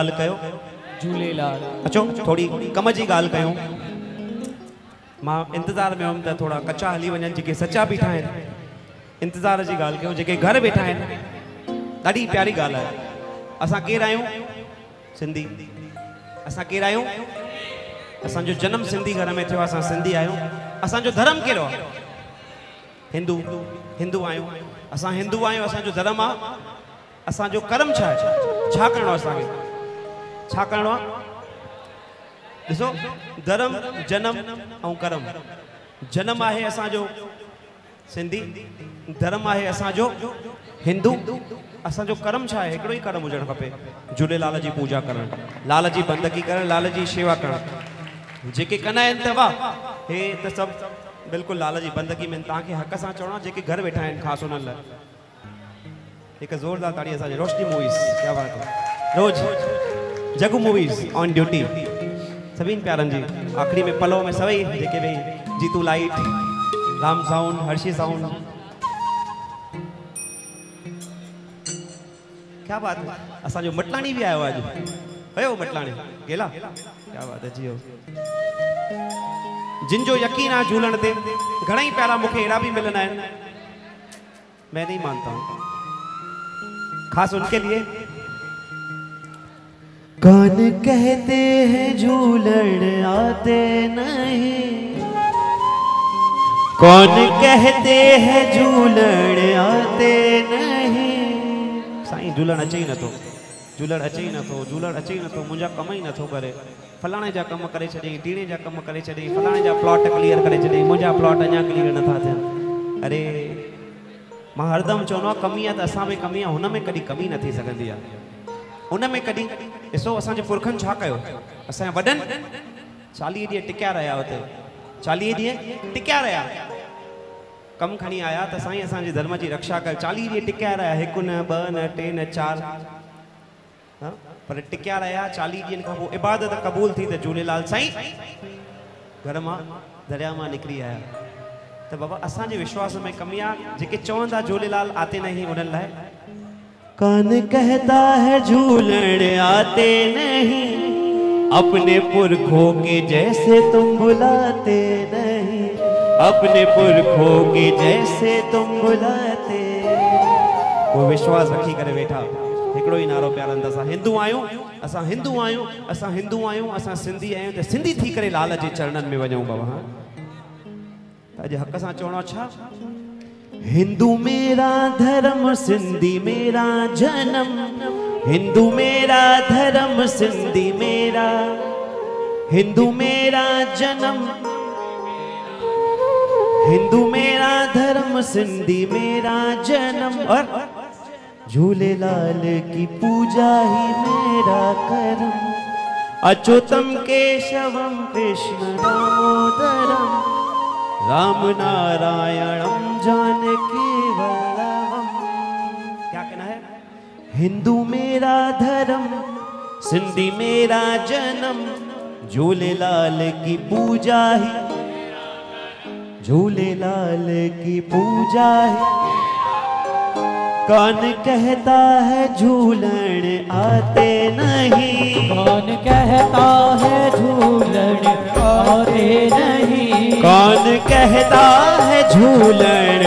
ॻाल्हि कयो। झूलेलाल। अचो थोड़ी कम जी ॻाल्हि कयूं। मां इंतज़ार में हुअमि त थोड़ा कचा हली वञनि जेके सचा बीठा आहिनि। इंतज़ार जी ॻाल्हि कयूं जेके घर वेठा आहिनि। ॾाढी प्यारी ॻाल्हि आहे। असां केरु आहियूं? सिंधी। असां केरु आहियूं? असांजो जन्म सिंधी घर में थियो। असां सिंधी आहियूं। असांजो धर्म कहिड़ो आहे? हिंदू। हिंदू आहियूं। असां हिंदू आहियूं। असांजो धर्म आहे। असांजो कर्म छा आहे? छा करिणो आहे असांखे? छा करिणो आहे? ॾिसो धर्म जन्म ऐं कर्म। जन्म आहे असांजो सिंधी। धर्म आहे असांजो हिंदू। असांजो कर्म छा आहे? हिकिड़ो ई कर्म हुजणु खपे। झूलेलाल जी पूजा करणु, लाल जी बंदगी करणु, लाल जी शेवा करणु। जेके कंदा आहिनि त वाह, हे त सभु बिल्कुलु लाल जी बंदगी में। तव्हांखे हक़ सां चवणो आहे जेके घर वेठा आहिनि ख़ासि उन्हनि लाइ हिकु ज़ोरदार ताड़ी असांजे रोशनी मूवीज़। क्या बात है। रोज जगू मूवीज़ ऑन ड्यूटी। सभिनि प्यारनि जी आख़िरी में पलो में सभई जेके भई Jitu light, Ram sound, Harshi sound. क्या बात है। असांजो मटलाणी भी आयो आज। भयो मटलाणी गेला। क्या बात है जियो। जिन जो यकीन है झूलण ते घणई प्यारा मुखे एड़ा भी मिलना है। मैं नहीं मानता हूं। खास उनके लिए। कौन कहते हैं झूलण आते नहीं, कौन कहते हैं झूलण आते नहीं। साईं झूलण अचे ही नथो। झूलण अचे ही नथो। झूलण अचे ही नथो। मुंहिंजा कम ही नथो करे। फलाणे जा कम करे छॾियईं, टीणे जा कम करे छॾियईं, फलाणे जा प्लॉट क्लियर करे छॾियईं, मुंहिंजा प्लॉट अञा क्लियर नथा थियनि। अरे मां हरदम चवंदो आहियां कमी आहे त असां में कमी आहे, हुन में कॾहिं कमी न थी सघंदी आहे। उन में कॾहिं ॾिसो असांजे पुरखनि छा कयो। असांजे वॾनि 40 ॾींहं टिकिया रहिया हुते। 40 ॾींहं टिकिया रहिया। कम खणी आया त साईं असांजे धर्म जी रक्षा कर। 40 ॾींहं टिकिया रहिया। हिकु न, ॿ न, टे न, 4। पर टिकिया रहिया। 40 ॾींहंनि खां पोइ इबादत क़बूल थी त झूलेलाल साईं घर मां दरिया मां निकिरी आया। त बाबा असांजे विश्वास में कमी आहे। जेके चवंदा झूलेलाल आते नहीं उन्हनि लाइ। कौन कहता है झूलण आते नहीं, अपने पुरखों के जैसे तुम बुलाते नहीं, अपने पुरखों के जैसे तुम बुलाते। वो विश्वास रखी करे वेठा। हिकिड़ो ई नारो प्यारनि असां हिंदू आहियूं। असां हिंदू आहियूं। असां हिंदू आहियूं। असां सिंधी आहियूं त सिंधी थी करे लाल जे चरणनि में वञूं बाबा। अॼु हक़ सां चवणो छा? हिंदू मेरा धर्म, सिंधी मेरा जन्म। हिंदू मेरा धर्म, सिंधी मेरा। हिंदू मेरा जन्म, हिंदू मेरा धर्म, सिंधी मेरा जन्म। और झूलेलाल की पूजा ही मेरा कर्म। अच्युतम केशवम कृष्ण दामोदरम, राम नारायणम जानकी वल्लभम। क्या कहना है? हिंदू मेरा धर्म, सिंधी मेरा जन्म। झूलेलाल की पूजा ही, झूलेलाल की पूजा ही। कौन कहता है झूलण आते नहीं, कौन कहता है झूलण आते नहीं, कौन कहता है झूलण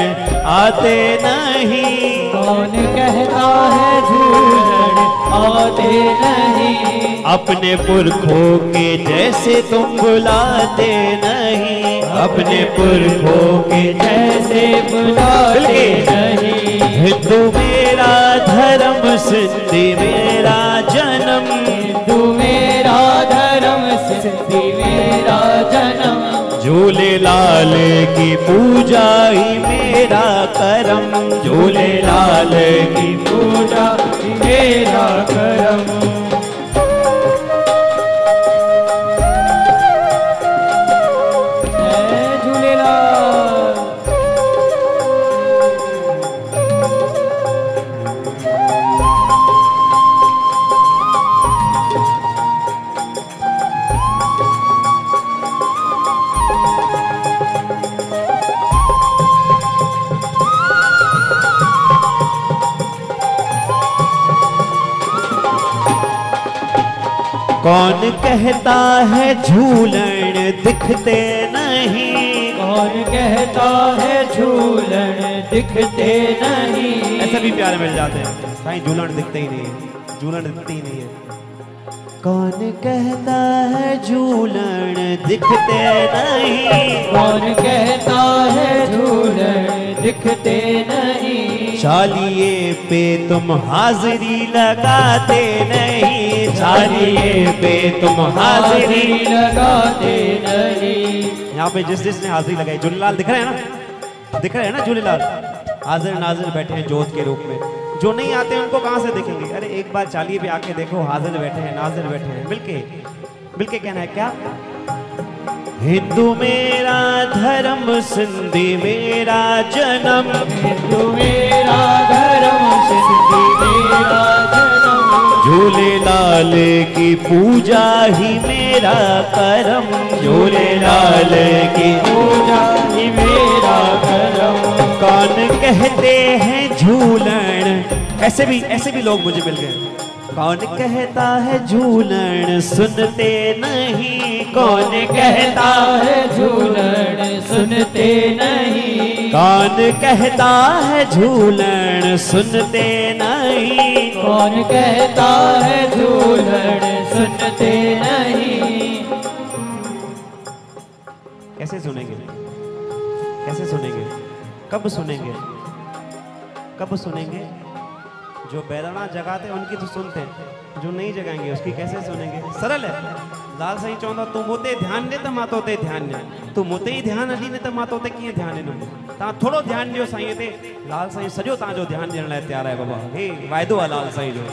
आते नहीं, कौन कहता है झूलण आते नहीं। अपने पुरखों के जैसे तुम बुलाते नहीं, अपने पुरखों के जैसे बुलाते नहीं। हिंदू मेरा धर्म, सिंधी मेरा जन्म। हिंदू मेरा धर्म, सिंधी मेरा जन्म। झूलेलाल की पूजा ही मेरा कर्म, झूलेलाल की पूजा ही मेरा कर्म। कौन कहता है झूलन दिखते नहीं, कौन कहता है झूलन दिखते नहीं। ऐसे भी प्यारे मिल जाते हैं, कहीं झूलन दिखते ही नहीं है, झूलन दिखती ही नहीं है। कौन कहता है झूलन दिखते नहीं, कौन कहता है झूलन दिखते नहीं। चालिए पे तुम हाजिरी लगाते नहीं, चालिए पे तुम हाजिरी लगाते नहीं। यहाँ पे जिसने हाजिरी लगाई, झूलेलाल दिख रहे हैं ना, दिख रहे हैं ना झूलेलाल, हाजिर नाजिर बैठे हैं जोत के रूप में। जो नहीं आते हैं उनको कहाँ से देखेंगे? अरे एक बार चालिए पे आके देखो, हाजिर बैठे हैं नाजिर बैठे हैं, मिलके मिलके कहना है क्या? हिंदू मेरा धर्म, सिंधी मेरा जन्म, हिंदू मेरा धर्म, सिंधी मेरा जन्म। झूलेलाल की पूजा ही मेरा करम, झूलेलाल की पूजा ही मेरा करम। कौन कहते हैं झूलन, ऐसे भी लोग मुझे मिल गए। कौन कहता है झूलन सुनते नहीं, कौन कहता है झूलन सुनते नहीं। कौन कहता है झूलन सुनते नहीं, कौन कहता है झूलन सुनते नहीं। कैसे सुनेंगे? कैसे सुनेंगे? कब सुनेंगे? कब सुनेंगे? जो बैराना जगाते उनकी तो सुनते हैं, जो नहीं जगाएंगे उसकी कैसे सुनेंगे? सरल है। लाल साईं चवंदा तू मोते ध्यान दे त मां तोते ध्यान ॾियां, तू मोते ही ध्यान ॾी न त मां तोते कीअं ध्यान ॾींदुमि? तव्हां थोरो ध्यानु ॾियो साईं ते, लाल साईं सॼो तव्हांजो ध्यानु ॾियण लाइ तयारु आहे बाबा, हे वाइदो आहे लाल साईं जो।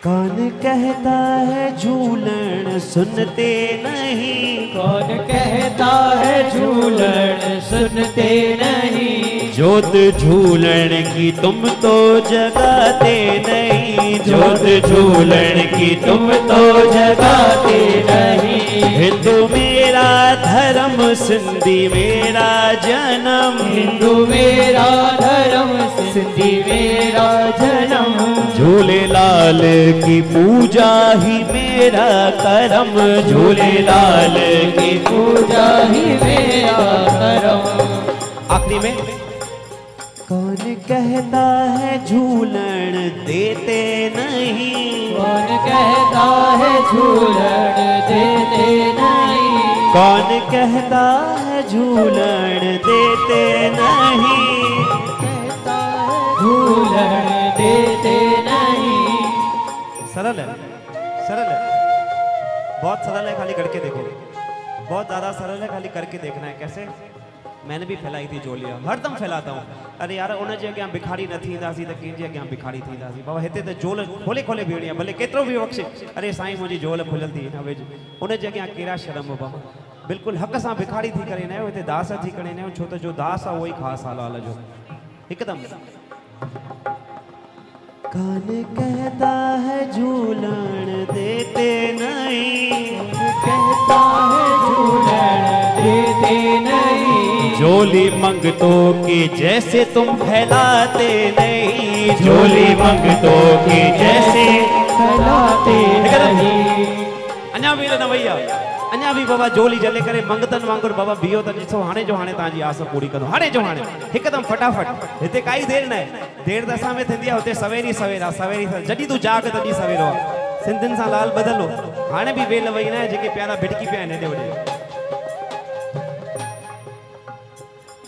कौन कहता है झूलन सुनते नहीं, कौन कहता है झूलन सुनते नहीं। जोत झूलन की तुम तो जगाते नहीं, जोत झूलन की तुम तो जगाते नहीं। हिंदू मेरा धर्म, सिंधी मेरा जन्म, हिंदू मेरा धर्म, सिंधी मेरा जन्म। झूलेलाल की पूजा ही मेरा करम, झूलेलाल की पूजा ही मेरा करम। आखिरी में कौन कहता है झूलन देते नहीं, कौन कहता है झूलन देते नहीं। कौन कहता है झूलन देते नहीं, कहता है झूलन देते नहीं। सरल है, सरल है, बहुत सरल है, खाली करके देखो, बहुत ज़्यादा सरल है, खाली करके देखना है। कैसे? मैंने भी फैलाई थी झोलियां, हरदम फैलाता हूँ। अरे यार उन जे अॻियां भिखारी न थींदासीं त कंहिंजे अॻियां भिखारी थींदासीं? बाबा हिते त झोल खोले खोले बीहणी आहे, भले केतिरो बि बख़्शे। अरे साईं मुंहिंजी झोल खुलियल थी न वेझ, उन जे अॻियां कहिड़ा शर्म बाबा। बिल्कुलु हक़ सां भिखारी थी करे न आहियो, हिते दास थी करे न आहियो, छो त जो दास आहे उहो ई ख़ासि आहे लाल जो हिकदमि। कौन कहता है झूलन देते नहीं, कहता है झूलन देते नहीं। झोली मंगतों की जैसे तुम फैलाते नहीं, झोली मंगतों की जैसे फैलाते नहीं। अञा भी न भैया, अञा भी बाबा झोली जले करे मंगतन वांगुर बाबा बीहो त ॾिसो हाणे जो हाणे तव्हांजी आस पूरी कंदो, हाणे जो हाणे हिकदमि फटाफट। हिते काई देर न आहे, देर त असां में थींदी आहे, हुते सवेरी सवेरा सवेरी जॾहिं तूं जाग तॾहिं सवेरो आहे। सिंधियुनि सां लाल बदलो, हाणे बि वेल वई न आहे, जेके प्यारा भिटकी पिया आहिनि हेॾे होॾे।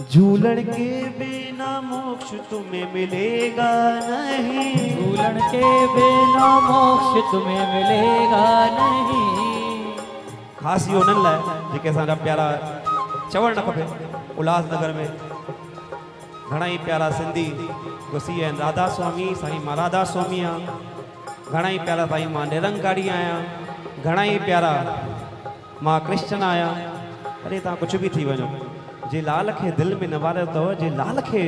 झूलन के बिना मोक्ष तुम्हें मिलेगा नहीं, झूलन के बिना मोक्ष तुम्हें मिलेगा नहीं। ख़ासि इहो उन्हनि लाइ जेके असांजा प्यारा चवणु न खपे, उल्हासनगर में घणा ई प्यारा सिंधी घुसी आहिनि। राधा स्वामी साईं मां राधा स्वामी आहियां, घणा ई प्यारा साईं मां निरंकारी आहियां, घणा ई प्यारा मां कृष्ण आहियां। अरे तव्हां कुझु बि थी वञो, जे लाल खे दिलि में न वारियो अथव, जे लाल खे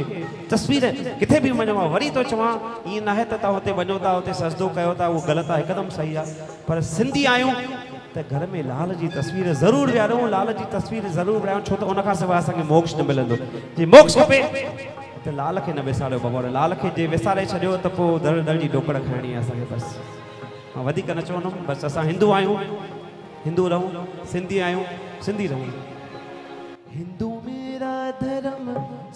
तस्वीर किथे बि वञो आहे, वरी थो चवां ईअं न आहे त तव्हां हुते वञो था, हुते सजदो कयो था, उहो ग़लति आहे, हिकदमि सही आहे। पर सिंधी आहियूं त घर में लाल जी तस्वीर ज़रूरु विहारूं, लाल जी तस्वीर ज़रूरु विहारूं, छो त उनखां सवाइ असांखे मोक्ष न मिलंदो। जे मोक्ष खपे त लाल खे न विसारियो बाबा, लाल खे जे विसारे छॾियो त पोइ दर दर जी ढोकड़ खाइणी आहे असांखे बसि। मां वधीक न चवंदुमि, बसि असां हिंदू आहियूं, हिंदू रहूं, सिंधी आहियूं, सिंधी रहूं। हिंदू मेरा धर्म,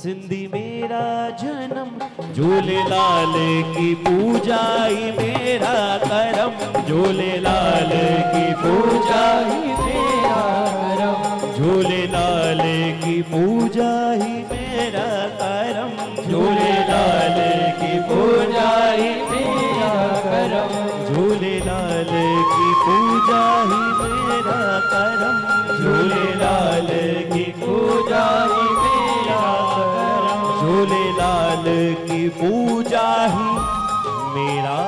सिंधी मेरा जन्म, झूलेलाल की पूजा ही मेरा करम, झूलेलाल की पूजा ही मेरा करम, झूलेलाल की पूजा ही मेरा करम, झूलेलाल की पूजा ही मेरा करम, झूलेलाल की पूजा ही मेरा करम, झूलेलाल की पूजा ही मेरा करम, झूलेलाल की पूजा ही मेरा